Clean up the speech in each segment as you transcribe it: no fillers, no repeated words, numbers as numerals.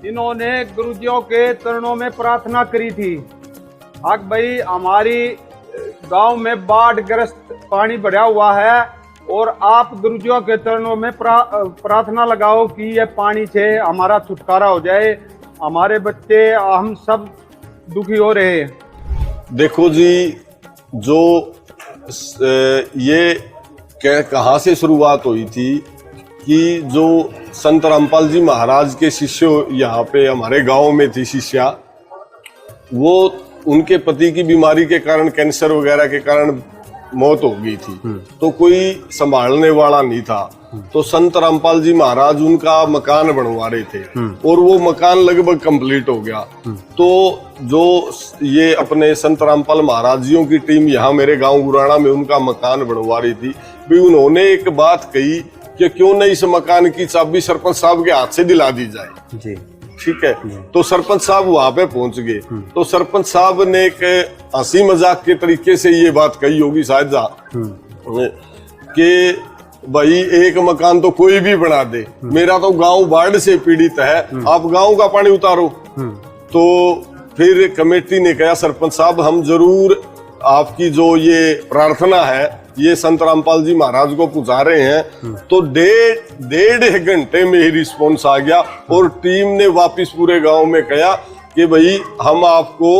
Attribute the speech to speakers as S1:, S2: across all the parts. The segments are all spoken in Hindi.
S1: इन्होंने गुरुजियों के चरणों में प्रार्थना करी थी। हक भाई हमारी गांव में बाढ़ ग्रस्त पानी भरा हुआ है और आप गुरुजियों के चरणों में प्रार्थना लगाओ कि ये पानी से हमारा छुटकारा हो जाए, हमारे बच्चे हम सब दुखी हो रहे हैं।
S2: देखो जी, जो ये कहाँ से शुरुआत हुई थी कि जो संत रामपाल जी महाराज के शिष्य यहाँ पे हमारे गांव में थी शिष्या, वो उनके पति की बीमारी के कारण, कैंसर वगैरह के कारण मौत हो गई थी। तो कोई संभालने वाला नहीं था, तो संत रामपाल जी महाराज उनका मकान बनवा रहे थे और वो मकान लगभग कंप्लीट हो गया। तो जो ये अपने संत रामपाल महाराज जियों की टीम यहाँ मेरे गांव गुराना में उनका मकान बनवा रही थी, भी उन्होंने एक बात कही कि क्यों न इस मकान की चाबी सरपंच साहब के हाथ से दिला दी जाए जी। ठीक है, तो सरपंच साहब वहां पे पहुंच गए। तो सरपंच साहब ने एक हंसी मजाक के तरीके से ये बात कही होगी शायद कि भाई एक मकान तो कोई भी बना दे, मेरा तो गांव बाढ़ से पीड़ित है, आप गांव का पानी उतारो। तो फिर कमेटी ने कहा सरपंच साहब हम जरूर आपकी जो ये प्रार्थना है ये संत रामपाल जी महाराज को पुजा रहे हैं। तो डेढ़ घंटे में ही रिस्पॉन्स आ गया और टीम ने वापिस पूरे गांव में कहा कि भाई हम आपको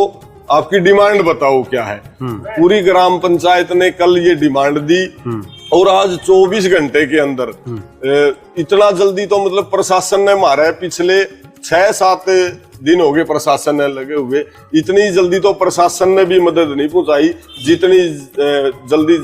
S2: आपकी डिमांड बताओ क्या है। पूरी ग्राम पंचायत ने कल ये डिमांड दी और आज 24 घंटे के अंदर इतना जल्दी तो मतलब प्रशासन ने मारा है, पिछले 6-7 दिन हो गए प्रशासन ने लगे हुए, इतनी जल्दी तो प्रशासन ने भी मदद नहीं पहुंचाई जितनी जल्दी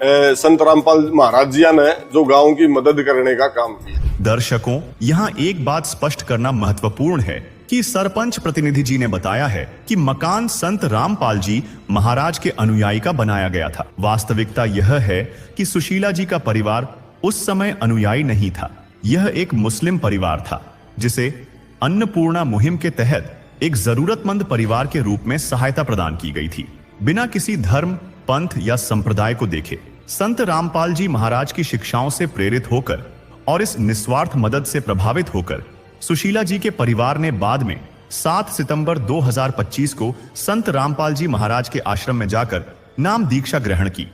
S2: संत रामपाल महाराज जी ने जो गांव की मदद करने का काम किया।
S3: दर्शकों, यहाँ एक बात स्पष्ट करना महत्वपूर्ण है कि सरपंच प्रतिनिधि जी ने बताया है कि मकान संत रामपाल जी महाराज के अनुयायी का बनाया गया था। वास्तविकता यह है कि सुशीला जी का परिवार उस समय अनुयायी नहीं था, यह एक मुस्लिम परिवार था जिसे अन्नपूर्णा मुहिम के तहत एक जरूरतमंद परिवार के रूप में सहायता प्रदान की गई थी, बिना किसी धर्म, पंथ या संप्रदाय को देखे। संत रामपाल जी महाराज की शिक्षाओं से प्रेरित होकर और इस निस्वार्थ मदद से प्रभावित होकर सुशीला जी के परिवार ने बाद में 7 सितंबर 2025 को संत रामपाल जी महाराज के आश्रम में जाकर नाम दीक्षा ग्रहण की।